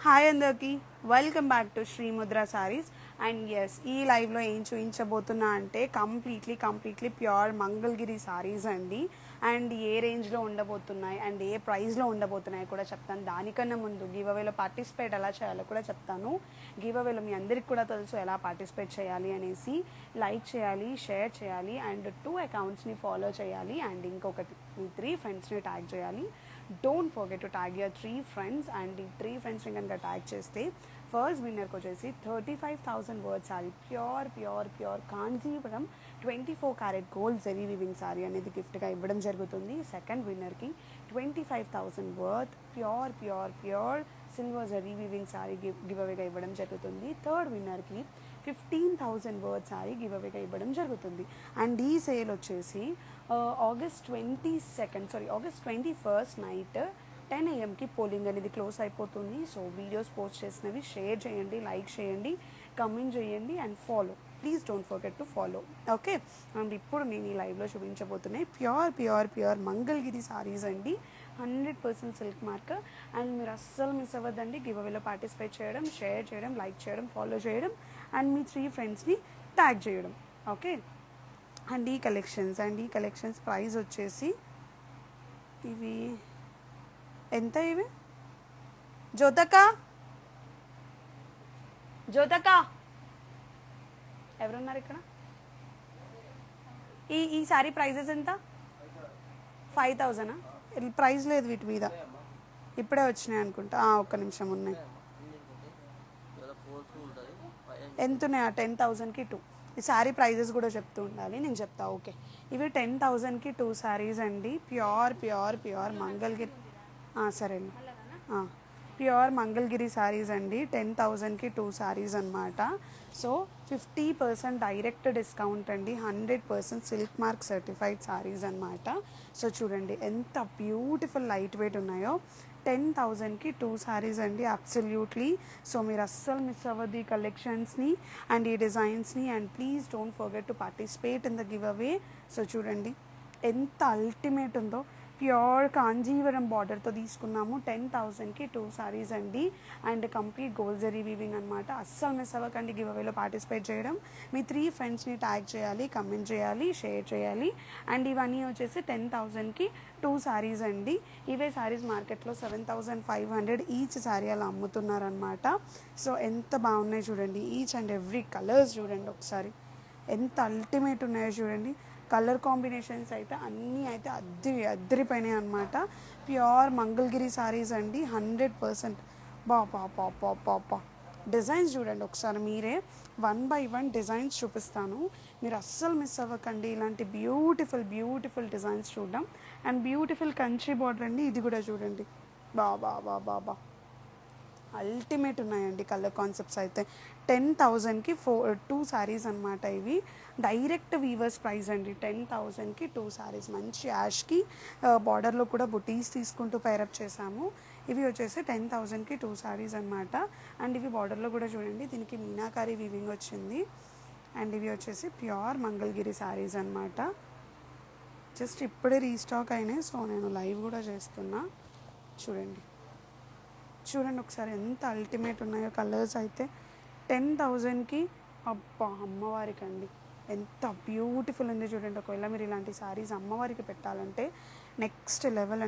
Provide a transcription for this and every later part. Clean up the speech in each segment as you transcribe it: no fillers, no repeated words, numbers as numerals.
Hi అందరికి welcome back to Srimudra saris. And yes, ఈ లైవ్లో ఏం చూపించబోతున్నా అంటే కంప్లీట్లీ ప్యూర్ మంగళగిరి సారీస్ అండి. అండ్ ఏ రేంజ్లో ఉండబోతున్నాయి అండ్ ఏ ప్రైస్లో ఉండబోతున్నాయి కూడా చెప్తాను. దానికన్నా ముందు గివ్ అవేలో పార్టిసిపేట్ ఎలా చేయాలో కూడా చెప్తాను. గివ్ అవేలో మీ అందరికి కూడా తెలుసు ఎలా పార్టిసిపేట్ చేయాలి అనేసి. లైక్ చేయాలి, షేర్ చేయాలి అండ్ 2 అకౌంట్స్ని ఫాలో చేయాలి అండ్ ఇంకొకటి మీ 3 ఫ్రెండ్స్ని ట్యాగ్ చేయాలి. Don't forget to tag your 3 friends and ఈ 3 ఫ్రెండ్స్ని కనుక ట్యాగ్ చేస్తే ఫస్ట్ విన్నర్కి వచ్చేసి 35,000 worth sari, pure Kanjeevaram 24 carat gold zari weaving sari అనేది గిఫ్ట్గా ఇవ్వడం జరుగుతుంది. సెకండ్ విన్నర్కి 25,000 worth pure silver zari weaving sari give అవేగా ఇవ్వడం జరుగుతుంది. థర్డ్ విన్నర్కి 15,000 వర్డ్ సారీ గివ్ అవేగా ఇవ్వడం జరుగుతుంది. అండ్ ఈ సేల్ వచ్చేసి August 21st night 10 AM polling అనేది క్లోజ్ అయిపోతుంది. సో వీడియోస్ పోస్ట్ చేసినవి షేర్ చేయండి, లైక్ చేయండి, కమెంట్ చేయండి and follow. Please don't forget to follow. Okay. And ఇప్పుడు నేను ఈ లైవ్లో చూపించబోతున్నాయి ప్యూర్ మంగళగిరి సారీస్ అండి. 100% సిల్క్ మార్క్. అండ్ మీరు అస్సలు మిస్ అవ్వద్దండి గివ్ అవేలో పార్టిసిపేట్ చేయడం, షేర్ చేయడం, లైక్ చేయడం, ఫాలో చేయడం అండ్ మీ 3 ఫ్రెండ్స్ని ట్యాగ్ చేయడం. ఓకే. అండ్ ఈ కలెక్షన్స్ ప్రైస్ వచ్చేసి ఇవి ఎంత? ఇవి జ్యోతక ఎవరున్నారు ఇక్కడ? ఈ సారీ ప్రైజెస్ ఎంత? 5,000. ప్రైస్ లేదు వీటి మీద, ఇప్పుడే వచ్చినాయి అనుకుంటా. ఒక్క నిమిషం ఉన్నాయి. ఎంత ఉన్నాయి? 10,000కి 2. ఈ శారీ ప్రైజెస్ కూడా చెప్తూ ఉండాలి, నేను చెప్తా. ఓకే. ఇవి 10,000కి 2 శారీస్ అండి. ప్యూర్ మంగళగిరి. సరే అండి. ప్యూర్ మంగళగిరి శారీస్ అండి. 10,000కి 2 శారీస్ అనమాట. సో 50% డైరెక్ట్ డిస్కౌంట్ అండి. 100% సిల్క్ మార్క్ సర్టిఫైడ్ శారీస్ అనమాట. సో చూడండి ఎంత బ్యూటిఫుల్ లైట్ వెయిట్ ఉన్నాయో. 10,000కి 2 శారీస్ అండి. అబ్సల్యూట్లీ. సో మీరు అస్సలు మిస్ అవ్వద్దు ఈ కలెక్షన్స్ని అండ్ ఈ డిజైన్స్ని. And please don't forget to participate in the giveaway. So చూడండి ఎంత అల్టిమేట్ ఉందో. ప్యూర్ కాంజీవరం బార్డర్తో తీసుకున్నాము. 10,000కి 2 శారీస్ అండి. And complete gold zari weaving అనమాట. అస్సలు మిస్ అవ్వకండి గివ్ అవేలో పార్టిసిపేట్ చేయడం. మీ 3 ఫ్రెండ్స్ని ట్యాగ్ చేయాలి, కమెంట్ చేయాలి, షేర్ చేయాలి. అండ్ ఇవన్నీ వచ్చేసి 10,000కి 2 శారీస్ అండి. ఇవే శారీస్ మార్కెట్లో 7,500 ఈచ్ శారీ అలా అమ్ముతున్నారనమాట. సో ఎంత బాగున్నాయి చూడండి. ఈచ్ అండ్ ఎవ్రీ కలర్స్ చూడండి ఒకసారి ఎంత అల్టిమేట్ ఉన్నాయో చూడండి. కలర్ కాంబినేషన్స్ అయితే అన్నీ అయితే అద్దరిపోయినాయి అనమాట. ప్యూర్ మంగళగిరి సారీస్ అండి. 100%. బా డిజైన్స్ చూడండి ఒకసారి మీరే. 1 by 1 డిజైన్స్ చూపిస్తాను, మీరు అస్సలు మిస్ అవ్వకండి. ఇలాంటి బ్యూటిఫుల్ డిజైన్స్ చూడడం. అండ్ బ్యూటిఫుల్ కంచి బార్డర్ అండి. ఇది కూడా చూడండి. బా అల్టిమేట్ ఉన్నాయండి కలర్ కాన్సెప్ట్స్ అయితే. 10,000కి 2 శారీస్ అనమాట. ఇవి డైరెక్ట్ వీవర్స్ ప్రైస్ అండి. 10,000కి 2 శారీస్. మంచి యాష్కి బార్డర్లో కూడా బుటీస్ తీసుకుంటూ పైరప్ చేసాము. ఇవి వచ్చేసి 10,000కి 2 శారీస్ అనమాట. అండ్ ఇవి బార్డర్లో కూడా చూడండి, దీనికి మీనాకారి వీవింగ్ వచ్చింది. అండ్ ఇవి వచ్చేసి ప్యూర్ మంగళగిరి శారీస్ అనమాట. జస్ట్ ఇప్పుడే రీస్టాక్ అయినాయి. సో నేను లైవ్ కూడా చేస్తున్నా. చూడండి ఒకసారి ఎంత అల్టిమేట్ ఉన్నాయో కలర్స్ అయితే. 10,000కి అమ్మవారికి అండి ఎంత బ్యూటిఫుల్ ఉంది చూడండి. ఒకవేళ మీరు ఇలాంటి శారీస్ అమ్మవారికి పెట్టాలంటే నెక్స్ట్ లెవెల్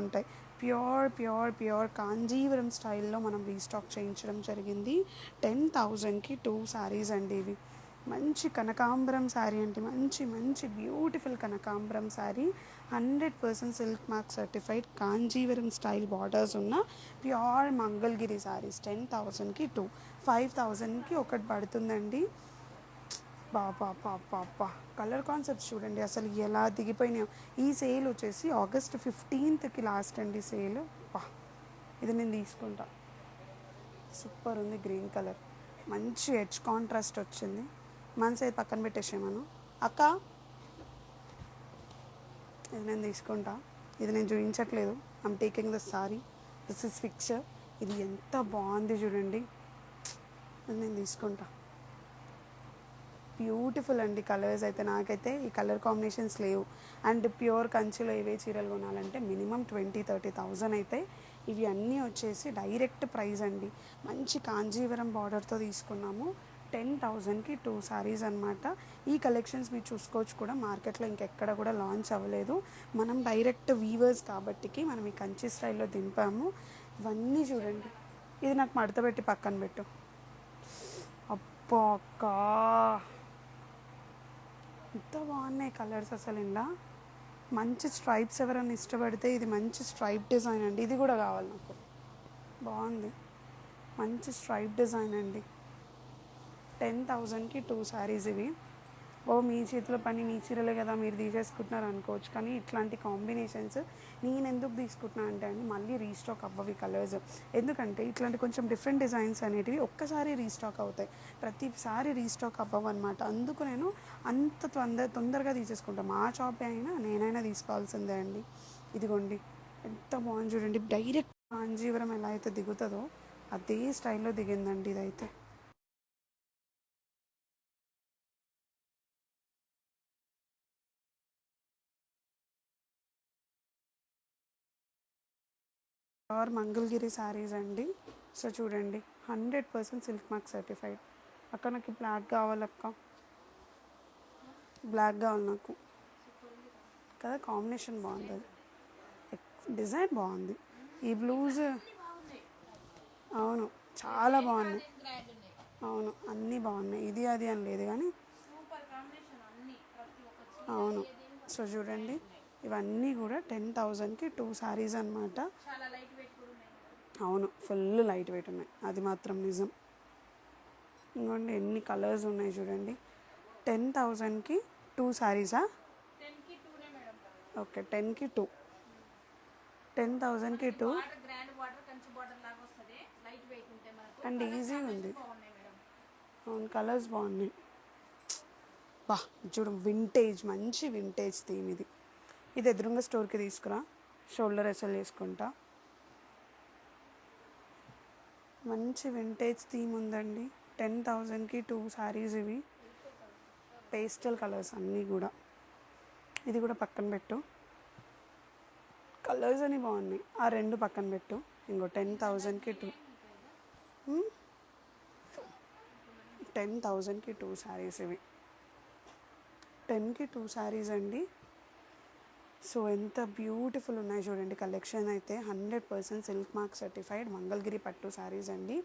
ఉంటాయి. ప్యూర్ కాంజీవరం స్టైల్లో మనం రీస్టాక్ చేయించడం జరిగింది. 10,000కి 2 శారీస్ అండి. ఇవి మంచి కనకాంబరం శారీ అంటే మంచి బ్యూటిఫుల్ కనకాంబరం sari. 100% silk mark certified Kanjeevaram style borders ఉన్న ప్యూర్ మంగళగిరి శారీస్. 10,000కి 2. 5,000కి ఒకటి పడుతుందండి. కలర్ కాన్సెప్ట్స్ చూడండి అసలు ఎలా దిగిపోయినాయో. ఈ సేల్ వచ్చేసి ఆగస్ట్ 15కి లాస్ట్ అండి సేల్. ఇది నేను తీసుకుంటా. సూపర్ ఉంది. గ్రీన్ కలర్ మంచి ఎడ్జ్ కాంట్రాస్ట్ వచ్చింది. మనసు అయితే పక్కన పెట్టేసేమను అక్క. ఇది నేను తీసుకుంటా. ఇది నేను చూపించట్లేదు. I'm taking the sorry. This is fix. ఇది ఎంత బాగుంది చూడండి. ఇది నేను తీసుకుంటా. బ్యూటిఫుల్ అండి కలర్స్ అయితే. నాకైతే ఈ కలర్ కాంబినేషన్స్ లేవు. అండ్ ప్యూర్ కంచిలో ఇవే చీరలు కొనాలంటే మినిమం 20,000-30,000 అయితే. ఇవి అన్నీ వచ్చేసి డైరెక్ట్ ప్రైస్ అండి. మంచి కాంజీవరం బార్డర్తో తీసుకున్నాము. 10,000కి 2 సారీస్ అనమాట. ఈ కలెక్షన్స్ మీరు చూసుకోవచ్చు కూడా, మార్కెట్లో ఇంకెక్కడ కూడా లాంచ్ అవ్వలేదు. మనం డైరెక్ట్ వీవర్స్ కాబట్టికి మనం ఈ కంచి స్టైల్లో దింపాము. ఇవన్నీ చూడండి. ఇది నాకు మడత పెట్టి పక్కన పెట్టు. అబ్బా అక్క, ఎంత బాగున్నాయి కలర్స్ అసలు. ఇలా మంచి స్ట్రైప్స్ ఎవరైనా ఇష్టపడితే ఇది మంచి స్ట్రైప్ డిజైన్ అండి. ఇది కూడా కావాలి నాకు, బాగుంది. మంచి స్ట్రైప్ డిజైన్ అండి. 10,000కి 2 శారీస్ ఇవి. ఓ మీ చేతిలో పని, మీ చీరలే కదా మీరు తీసేసుకుంటున్నారు అనుకోవచ్చు, కానీ ఇట్లాంటి కాంబినేషన్స్ నేను ఎందుకు తీసుకుంటున్నా అంటే అండి, మళ్ళీ రీస్టాక్ అవ్వవి కలర్స్. ఎందుకంటే ఇట్లాంటి కొంచెం డిఫరెంట్ డిజైన్స్ అనేటివి ఒక్కసారి రీస్టాక్ అవుతాయి, ప్రతిసారి రీస్టాక్ అవ్వవు అనమాట. అందుకు నేను అంత తొందరగా తీసేసుకుంటాను. మా షాప్ అయినా నేనైనా తీసుకోవాల్సిందే అండి. ఇదిగోండి ఎంత బాగుంది చూడండి. డైరెక్ట్ కాంజీవరం ఎలా అయితే దిగుతుందో అదే స్టైల్లో దిగిందండి ఇదైతే. మంగళగిరి శారీస్ అండి. సో చూడండి, 100% సిల్క్ మార్క్ సర్టిఫైడ్. అక్క నాకు బ్లాక్ కావాలక్క, బ్లాక్ కావాలి నాకు కదా. కాంబినేషన్ బాగుంది, డిజైన్ బాగుంది. ఈ బ్లూజ్ అవును చాలా బాగున్నాయి. అవును అన్నీ బాగున్నాయి, ఇది అది అని లేదు కానీ అవును. సో చూడండి, ఇవన్నీ కూడా 10,000కి 2 శారీస్ అనమాట. అవును ఫుల్ లైట్ వెయిట్ ఉన్నాయి, అది మాత్రం నిజం. ఇంకోండి ఎన్ని కలర్స్ ఉన్నాయి చూడండి. 10,000కి 2 శారీసా? ఓకే 10కి 2, 10,000కి 2 అండ్ ఈజీగా ఉంది. అవును కలర్స్ బాగున్నాయి. వా చూడు, వింటేజ్, మంచి వింటేజ్ థీమ్ ఇది. ఇది ఎదురుంగా స్టోర్కి తీసుకురా, షోల్డర్ ఎసలు చేసుకుంటా. మంచి వింటేజ్ థీమ్ ఉందండి. 10,000కి 2 శారీస్ ఇవి. పేస్టల్ కలర్స్ అన్నీ కూడా. ఇది కూడా పక్కన పెట్టు, కలర్స్ అని బాగున్నాయి. ఆ రెండు పక్కన పెట్టు. ఇంకో 10,000కి 2, 10,000కి 2 శారీస్ ఇవి. 10కి 2 శారీస్ అండి. సో ఎంత బ్యూటిఫుల్ ఉన్నాయి చూడండి. కలెక్షన్ అయితే 100% సిల్క్ మార్క్ సర్టిఫైడ్ మంగళగిరి పట్టు శారీస్ అండి.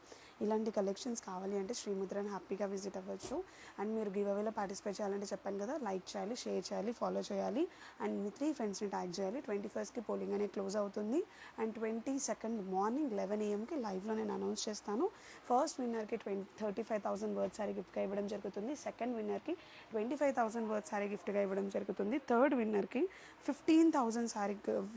ఇలాంటి కలెక్షన్స్ కావాలి అంటే శ్రీముద్రని హ్యాపీగా విజిట్ అవ్వచ్చు. అండ్ మీరు గివ్ అవేలో పార్టిసిపేట్ చేయాలంటే చెప్పాను కదా, లైక్ చేయాలి, షేర్ చేయాలి, ఫాలో చేయాలి, అండ్ మీ 3 ఫ్రెండ్స్ని ట్యాగ్ చేయాలి. 21st పోలింగ్ అనేది క్లోజ్ అవుతుంది. అండ్ 22nd మార్నింగ్ 11 AM లైవ్లో నేను అనౌన్స్ చేస్తాను. ఫస్ట్ విన్నర్కి 35,000 వర్త్ సారీ గిఫ్ట్గా ఇవ్వడం జరుగుతుంది. సెకండ్ విన్నర్కి 25,000 వర్త్ సారీ గిఫ్ట్గా ఇవ్వడం జరుగుతుంది. థర్డ్ విన్నర్కి 15,000 sari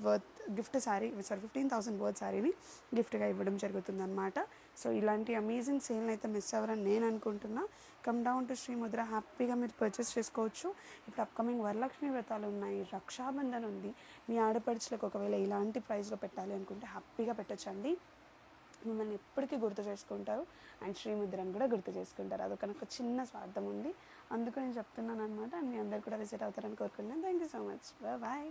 worth gift sari 15,000 worth సారీని గిఫ్ట్గా ఇవ్వడం జరుగుతుంది అనమాట. సో ఇలాంటి అమేజింగ్ సేల్ని అయితే మిస్ అవ్వరని నేను అనుకుంటున్నా. కమ్ డౌన్ టు శ్రీముద్ర, హ్యాపీగా మీరు పర్చేస్ చేసుకోవచ్చు. ఇప్పుడు అప్కమింగ్ వరలక్ష్మి వ్రతాలు ఉన్నాయి, రక్షాబంధన్ ఉంది. మీ ఆడపడుచులకు ఒకవేళ ఇలాంటి ప్రైస్లో పెట్టాలి అనుకుంటే హ్యాపీగా పెట్టచ్చండి. మిమ్మల్ని ఎప్పటికీ గుర్తు చేసుకుంటారు, అండ్ శ్రీముద్రను కూడా గుర్తు చేసుకుంటారు. అదొక నాకు చిన్న స్వార్థం ఉంది, అందుకు నేను చెప్తున్నాను అనమాట. అండ్ మీ అందరు కూడా విజిట్ అవుతారని కోరుకుంటున్నాను. Thank you so much, bye.